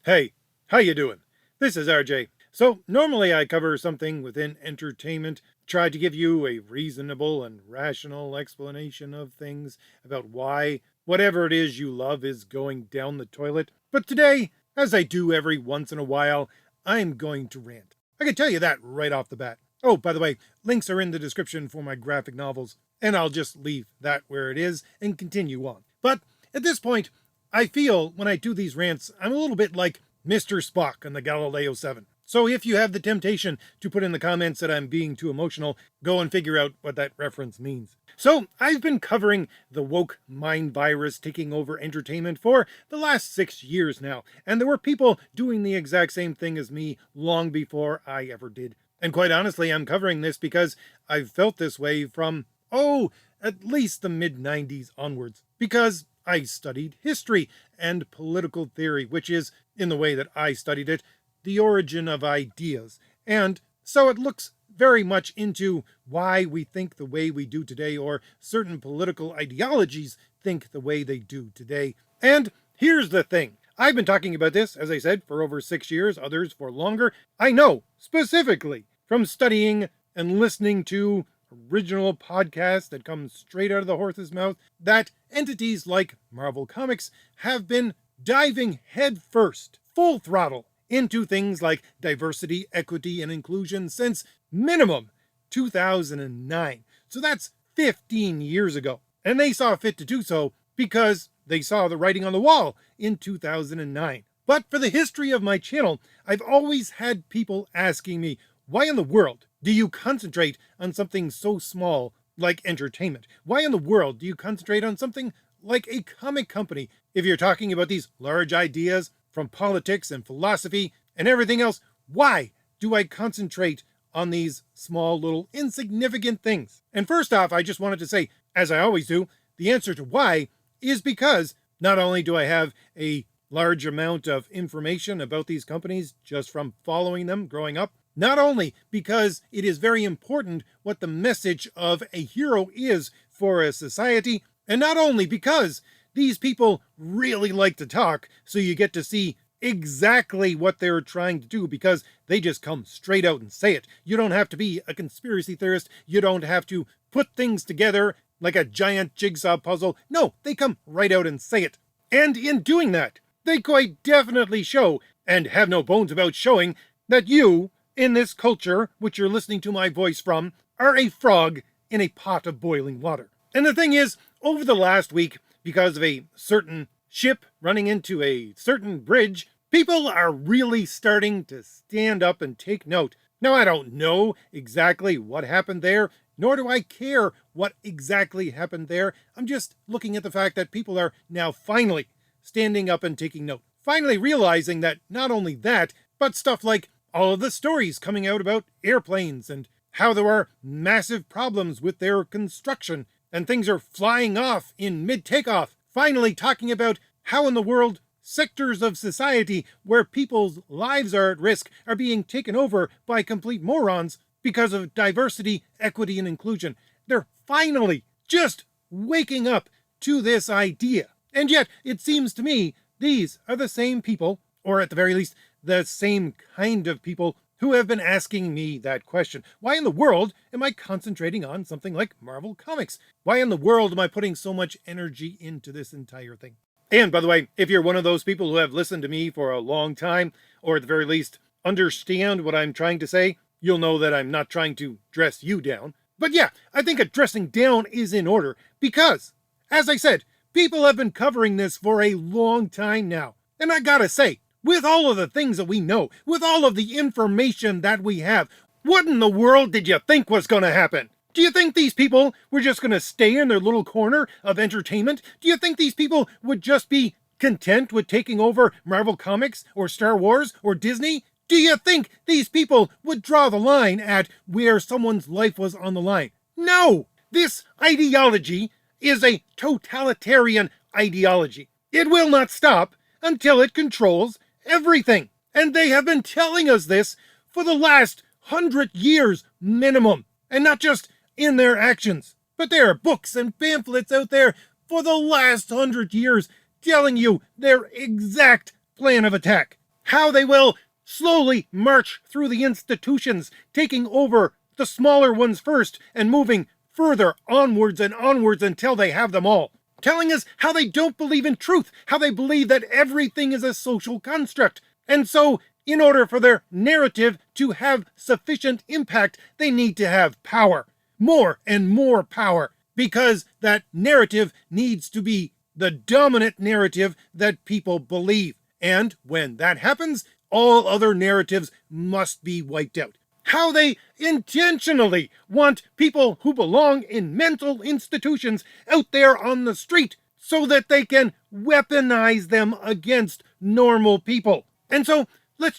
Hey, how you doing? This is RJ. So, normally I cover something within entertainment, try to give you a reasonable and rational explanation of things about why whatever it is you love is going down the toilet. But today, as I do every once in a while, I'm going to rant. I can tell you that right off the bat. Oh, by the way, links are in the description for my graphic novels, and I'll just leave that where it is and continue on. But at this point, I feel when I do these rants, I'm a little bit like Mr. Spock on the Galileo 7. So if you have the temptation to put in the comments that I'm being too emotional, go and figure out what that reference means. So I've been covering the woke mind virus taking over entertainment for the last 6 years now, and there were people doing the exact same thing as me long before I ever did. And quite honestly, I'm covering this because I've felt this way from, at least the mid-90s onwards. Because I studied history and political theory, which is, in the way that I studied it, the origin of ideas. And so it looks very much into why we think the way we do today, or certain political ideologies think the way they do today. And here's the thing. I've been talking about this, as I said, for over 6 years, others for longer. I know, specifically, from studying and listening to original podcasts that come straight out of the horse's mouth, that entities like Marvel Comics have been diving headfirst, full throttle, into things like diversity, equity, and inclusion since minimum 2009. So that's 15 years ago. And they saw fit to do so because they saw the writing on the wall in 2009. But for the history of my channel, I've always had people asking me, why in the world do you concentrate on something so small like entertainment? Why in the world do you concentrate on something like a comic company if you're talking about these large ideas from politics and philosophy and everything else? Why do I concentrate on these small little insignificant things? And first off, I just wanted to say, as I always do, the answer to why is because not only do I have a large amount of information about these companies just from following them growing up, not only because it is very important what the message of a hero is for a society, and not only because these people really like to talk, so you get to see exactly what they're trying to do because they just come straight out and say it. You don't have to be a conspiracy theorist. You don't have to put things together like a giant jigsaw puzzle. No, they come right out and say it. And in doing that, they quite definitely show, and have no bones about showing, that you, in this culture, which you're listening to my voice from, are a frog in a pot of boiling water. And the thing is, over the last week, because of a certain ship running into a certain bridge, people are really starting to stand up and take note. Now, I don't know exactly what happened there, nor do I care what exactly happened there. I'm just looking at the fact that people are now finally standing up and taking note. Finally realizing that not only that, but stuff like all of the stories coming out about airplanes and how there are massive problems with their construction and things are flying off in mid-takeoff. Finally talking about how in the world sectors of society where people's lives are at risk are being taken over by complete morons because of diversity, equity, and inclusion. They're finally just waking up to this idea. And yet, it seems to me, these are the same people, or at the very least, the same kind of people who have been asking me that question. Why in the world am I concentrating on something like Marvel Comics? Why in the world am I putting so much energy into this entire thing? And by the way, if you're one of those people who have listened to me for a long time, or at the very least understand what I'm trying to say, you'll know that I'm not trying to dress you down. But yeah, I think a dressing down is in order because, as I said, people have been covering this for a long time now. And I gotta say, with all of the things that we know, with all of the information that we have, what in the world did you think was going to happen? Do you think these people were just going to stay in their little corner of entertainment? Do you think these people would just be content with taking over Marvel Comics or Star Wars or Disney? Do you think these people would draw the line at where someone's life was on the line? No! This ideology is a totalitarian ideology. It will not stop until it controls everything. And they have been telling us this for the last 100 years minimum. And not just in their actions, but there are books and pamphlets out there for the last 100 years telling you their exact plan of attack. how they will slowly march through the institutions, taking over the smaller ones first and moving further onwards and onwards until they have them all. Telling us how they don't believe in truth, how they believe that everything is a social construct. And so, in order for their narrative to have sufficient impact, they need to have power. More and more power. Because that narrative needs to be the dominant narrative that people believe. And when that happens, all other narratives must be wiped out. How they intentionally want people who belong in mental institutions out there on the street so that they can weaponize them against normal people. And so let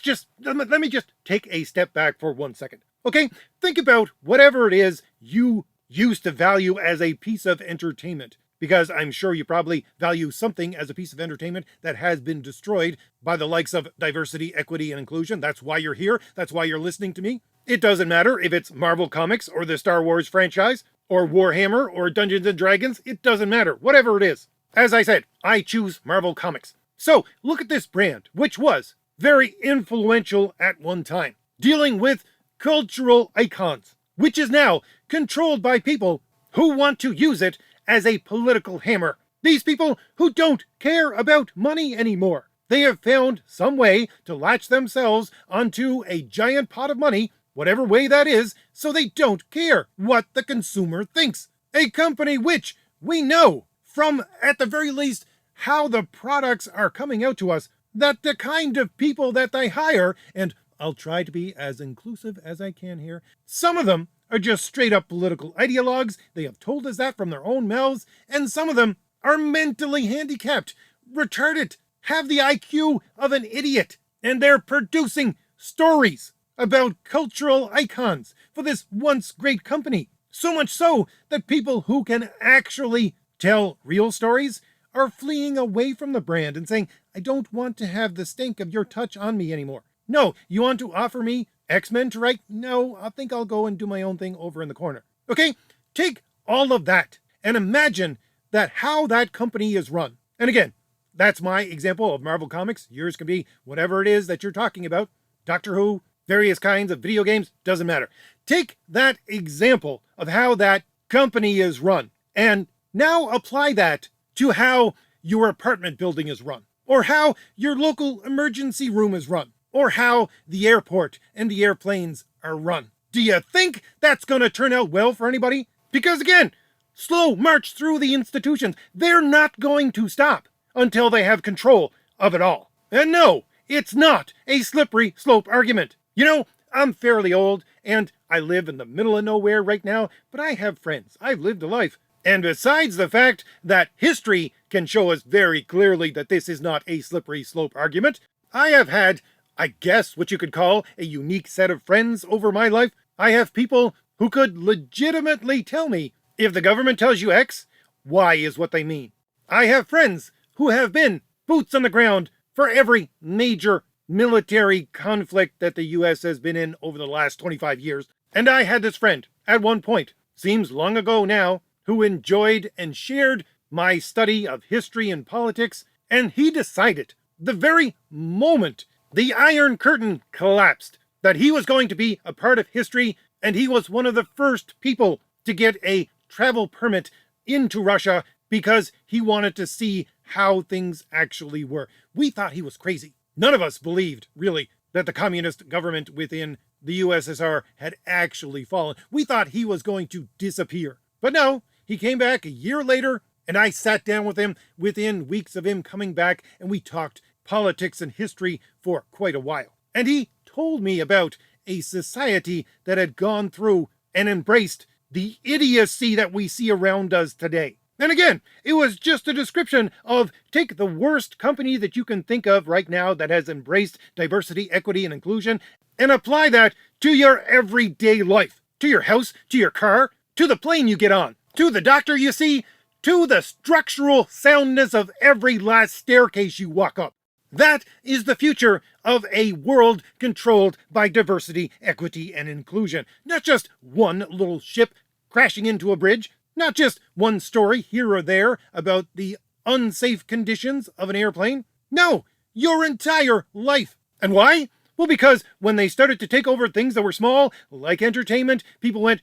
me just take a step back for 1 second. Okay, think about whatever it is you used to value as a piece of entertainment. Because I'm sure you probably value something as a piece of entertainment that has been destroyed by the likes of diversity, equity, and inclusion. That's why you're here. That's why you're listening to me. It doesn't matter if it's Marvel Comics or the Star Wars franchise or Warhammer or Dungeons and Dragons. It doesn't matter. Whatever it is. As I said, I choose Marvel Comics. So look at this brand, which was very influential at one time, dealing with cultural icons, which is now controlled by people who want to use it as a political hammer. These people who don't care about money anymore. They have found some way to latch themselves onto a giant pot of money, whatever way that is, so they don't care what the consumer thinks. A company which we know from, at the very least, how the products are coming out to us, that the kind of people that they hire, and I'll try to be as inclusive as I can here, some of them are just straight up political ideologues. They have told us that from their own mouths, and some of them are mentally handicapped, retarded, have the IQ of an idiot, and they're producing stories about cultural icons for this once great company. So much so that people who can actually tell real stories are fleeing away from the brand and saying, I don't want to have the stink of your touch on me anymore. No, you want to offer me X-Men to write? No, I think I'll go and do my own thing over in the corner. Okay? Take all of that and imagine that how that company is run. And again, that's my example of Marvel Comics. Yours can be whatever it is that you're talking about. Doctor Who, various kinds of video games, doesn't matter. Take that example of how that company is run and now apply that to how your apartment building is run, or how your local emergency room is run, or how the airport and the airplanes are run. Do you think that's going to turn out well for anybody? Because again, slow march through the institutions. They're not going to stop until they have control of it all. And no, it's not a slippery slope argument. You know, I'm fairly old and I live in the middle of nowhere right now, but I have friends. I've lived a life. And besides the fact that history can show us very clearly that this is not a slippery slope argument, I have had, I guess what you could call, a unique set of friends over my life. I have people who could legitimately tell me, if the government tells you X, Y is what they mean. I have friends who have been boots on the ground for every major military conflict that the US has been in over the last 25 years. And I had this friend, at one point, seems long ago now, who enjoyed and shared my study of history and politics, and he decided, the very moment the Iron Curtain collapsed, that he was going to be a part of history, and he was one of the first people to get a travel permit into Russia because he wanted to see how things actually were. We thought he was crazy. None of us believed, really, that the communist government within the USSR had actually fallen. We thought he was going to disappear. But no, he came back a year later, and I sat down with him within weeks of him coming back, and we talked politics and history for quite a while. And he told me about a society that had gone through and embraced the idiocy that we see around us today. And again, it was just a description of take the worst company that you can think of right now that has embraced diversity, equity, and inclusion, and apply that to your everyday life, to your house, to your car, to the plane you get on, to the doctor you see, to the structural soundness of every last staircase you walk up. That is the future of a world controlled by diversity, equity, and inclusion. Not just one little ship crashing into a bridge, not just one story here or there about the unsafe conditions of an airplane. No, your entire life. And why? Well, because when they started to take over things that were small, like entertainment, people went,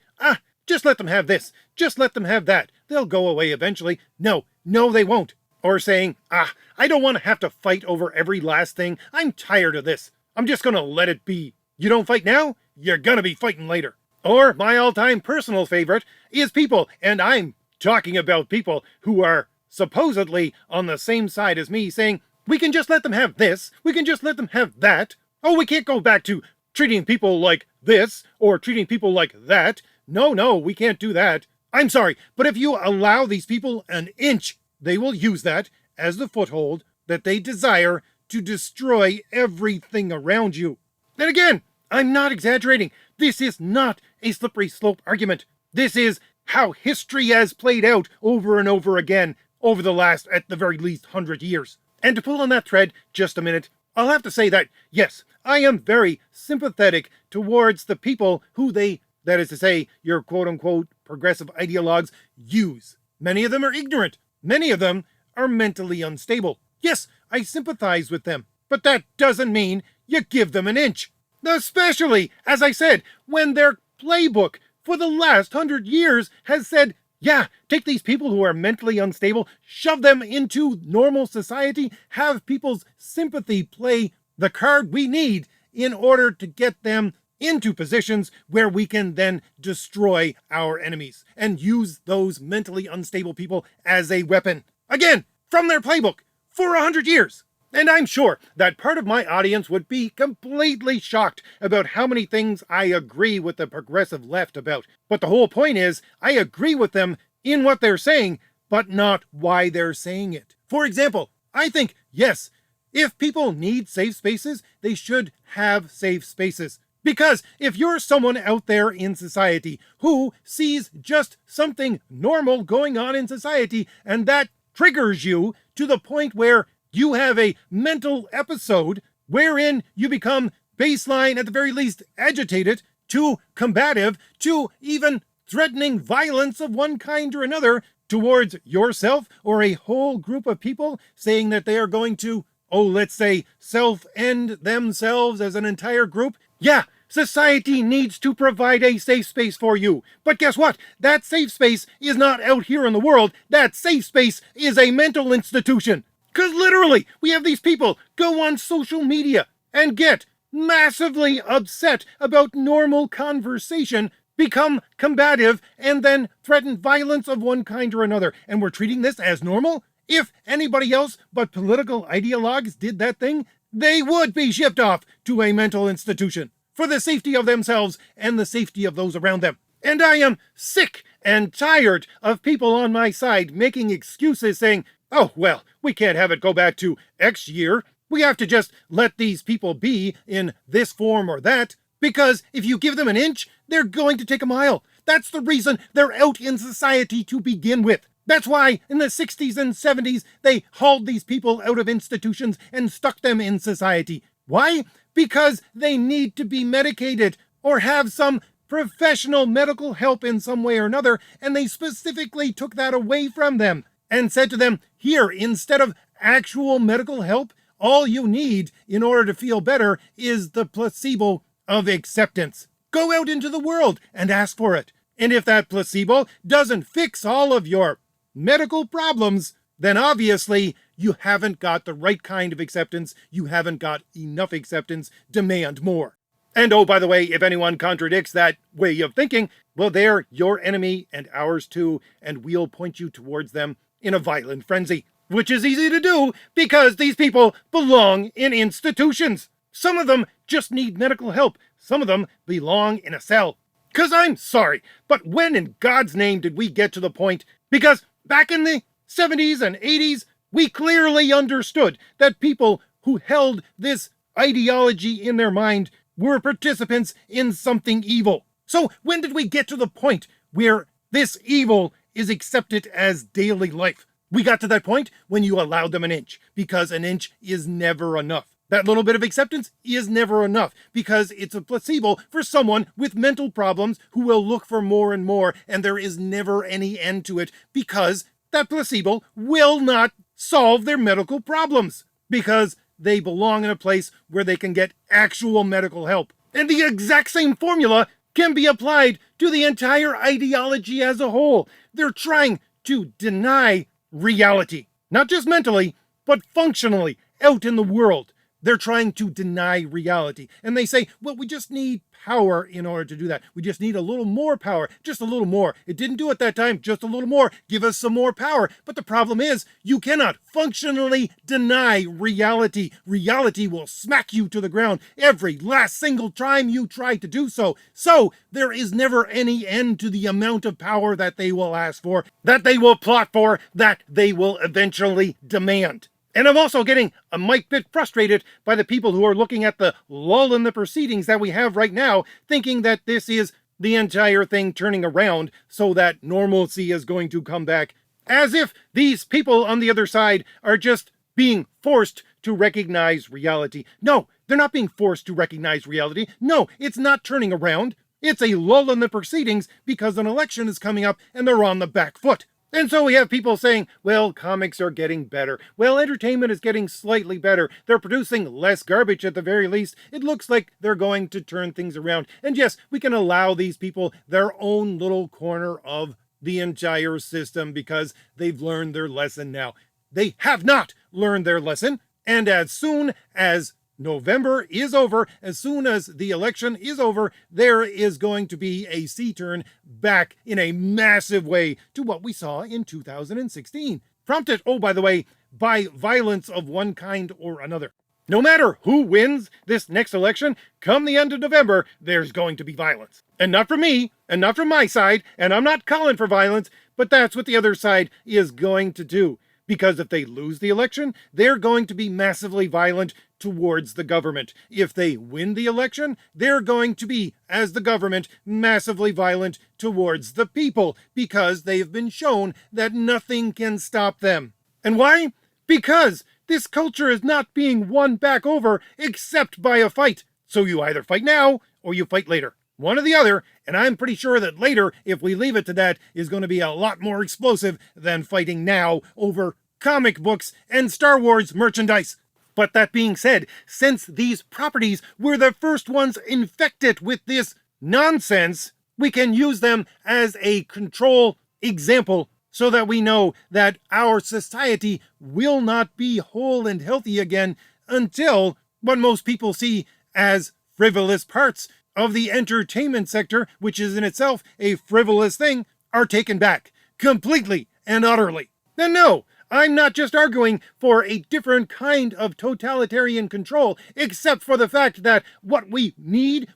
just let them have this. Just let them have that. They'll go away eventually. No, they won't. Or saying, I don't want to have to fight over every last thing. I'm tired of this. I'm just going to let it be. You don't fight now? You're going to be fighting later. Or my all-time personal favorite is people, and I'm talking about people who are supposedly on the same side as me, saying, we can just let them have this. We can just let them have that. Oh, we can't go back to treating people like this or treating people like that. No, we can't do that. I'm sorry, but if you allow these people an inch, they will use that as the foothold that they desire to destroy everything around you. And again, I'm not exaggerating. This is not a slippery slope argument. This is how history has played out over and over again over the last, at the very least, 100 years. And to pull on that thread just a minute, I'll have to say that, yes, I am very sympathetic towards the people who that is to say, your quote-unquote progressive ideologues use. Many of them are ignorant. Many of them are mentally unstable. Yes, I sympathize with them, but that doesn't mean you give them an inch. Especially, as I said, when their playbook for the last 100 years has said, yeah, take these people who are mentally unstable, shove them into normal society, have people's sympathy play the card we need in order to get them into positions where we can then destroy our enemies and use those mentally unstable people as a weapon. Again, from their playbook for 100 years. And I'm sure that part of my audience would be completely shocked about how many things I agree with the progressive left about. But the whole point is, I agree with them in what they're saying, but not why they're saying it. For example, I think, yes, if people need safe spaces, they should have safe spaces. Because if you're someone out there in society who sees just something normal going on in society, and that triggers you to the point where you have a mental episode wherein you become baseline, at the very least, agitated, to combative, to even threatening violence of one kind or another towards yourself or a whole group of people, saying that they are going to, let's say, self-end themselves as an entire group. Yeah, society needs to provide a safe space for you. But guess what? That safe space is not out here in the world. That safe space is a mental institution. Because literally, we have these people go on social media and get massively upset about normal conversation, become combative, and then threaten violence of one kind or another. And we're treating this as normal? If anybody else but political ideologues did that thing, they would be shipped off to a mental institution for the safety of themselves and the safety of those around them. And I am sick and tired of people on my side making excuses saying, oh, well, we can't have it go back to X year. We have to just let these people be in this form or that, because if you give them an inch, they're going to take a mile. That's the reason they're out in society to begin with. That's why in the 60s and 70s, they hauled these people out of institutions and stuck them in society. Why? Because they need to be medicated or have some professional medical help in some way or another, and they specifically took that away from them and said to them, here, instead of actual medical help, all you need in order to feel better is the placebo of acceptance. Go out into the world and ask for it. And if that placebo doesn't fix all of your medical problems, then obviously you haven't got the right kind of acceptance. You haven't got enough acceptance. Demand more. And oh, by the way, if anyone contradicts that way of thinking, well, they're your enemy and ours too, and we'll point you towards them in a violent frenzy, which is easy to do because these people belong in institutions. Some of them just need medical help. Some of them belong in a cell. 'Cause I'm sorry, but when in God's name did we get to the point? Because back in the 70s and 80s, we clearly understood that people who held this ideology in their mind were participants in something evil. So when did we get to the point where this evil is accepted as daily life? We got to that point when you allowed them an inch, because an inch is never enough. That little bit of acceptance is never enough, because it's a placebo for someone with mental problems who will look for more and more, and there is never any end to it, because that placebo will not solve their medical problems. Because they belong in a place where they can get actual medical help. And the exact same formula can be applied to the entire ideology as a whole. They're trying to deny reality, not just mentally, but functionally out in the world. They're trying to deny reality. And they say, well, we just need power in order to do that. We just need a little more power, just a little more. It didn't do it that time, just a little more. Give us some more power. But the problem is, you cannot functionally deny reality. Reality will smack you to the ground every last single time you try to do so. So there is never any end to the amount of power that they will ask for, that they will plot for, that they will eventually demand. And I'm also getting a mite bit frustrated by the people who are looking at the lull in the proceedings that we have right now, thinking that this is the entire thing turning around so that normalcy is going to come back, as if these people on the other side are just being forced to recognize reality. No, they're not being forced to recognize reality. No, it's not turning around. It's a lull in the proceedings because an election is coming up and they're on the back foot. And so we have people saying, well, comics are getting better. Well, entertainment is getting slightly better. They're producing less garbage at the very least. It looks like they're going to turn things around. And yes, we can allow these people their own little corner of the entire system because they've learned their lesson now. They have not learned their lesson. And as soon as November is over, as soon as the election is over, there is going to be a C-turn back in a massive way to what we saw in 2016. Prompted, oh, by the way, by violence of one kind or another. No matter who wins this next election, come the end of November, there's going to be violence. And not from me, and not from my side, and I'm not calling for violence, but that's what the other side is going to do. Because if they lose the election, they're going to be massively violent towards the government. If they win the election, they're going to be, as the government, massively violent towards the people, because they have been shown that nothing can stop them. And why? Because this culture is not being won back over except by a fight. So you either fight now, or you fight later. One or the other, and I'm pretty sure that later, if we leave it to that, is going to be a lot more explosive than fighting now over comic books and Star Wars merchandise. But that being said, since these properties were the first ones infected with this nonsense, we can use them as a control example so that we know that our society will not be whole and healthy again until what most people see as frivolous parts of the entertainment sector, which is in itself a frivolous thing, are taken back completely and utterly. And no, I'm not just arguing for a different kind of totalitarian control, except for the fact that what we need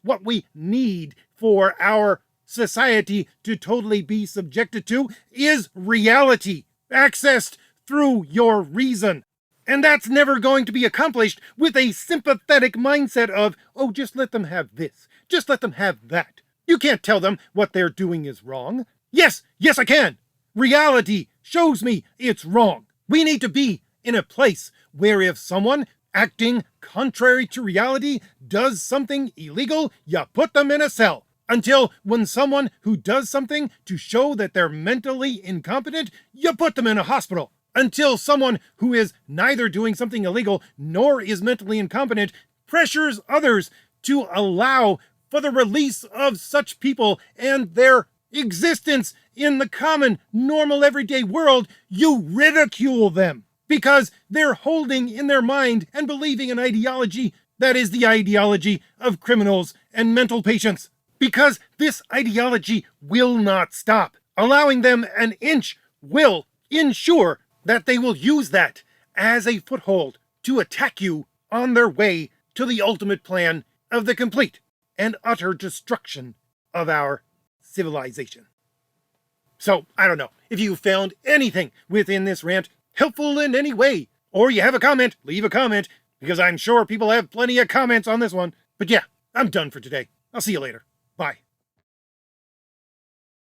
for our society to totally be subjected to is reality, accessed through your reason. And that's never going to be accomplished with a sympathetic mindset of, oh, just let them have this. Just let them have that. You can't tell them what they're doing is wrong. Yes, I can. Reality shows me it's wrong. We need to be in a place where if someone acting contrary to reality does something illegal, you put them in a cell. Until when someone who does something to show that they're mentally incompetent, you put them in a hospital. Until someone who is neither doing something illegal nor is mentally incompetent pressures others to allow for the release of such people and their existence in the common, normal, everyday world, you ridicule them because they're holding in their mind and believing an ideology that is the ideology of criminals and mental patients. Because this ideology will not stop. Allowing them an inch will ensure that they will use that as a foothold to attack you on their way to the ultimate plan of the complete and utter destruction of our civilization. So, I don't know, if you found anything within this rant helpful in any way, or you have a comment, leave a comment, because I'm sure people have plenty of comments on this one. But yeah, I'm done for today. I'll see you later. Bye.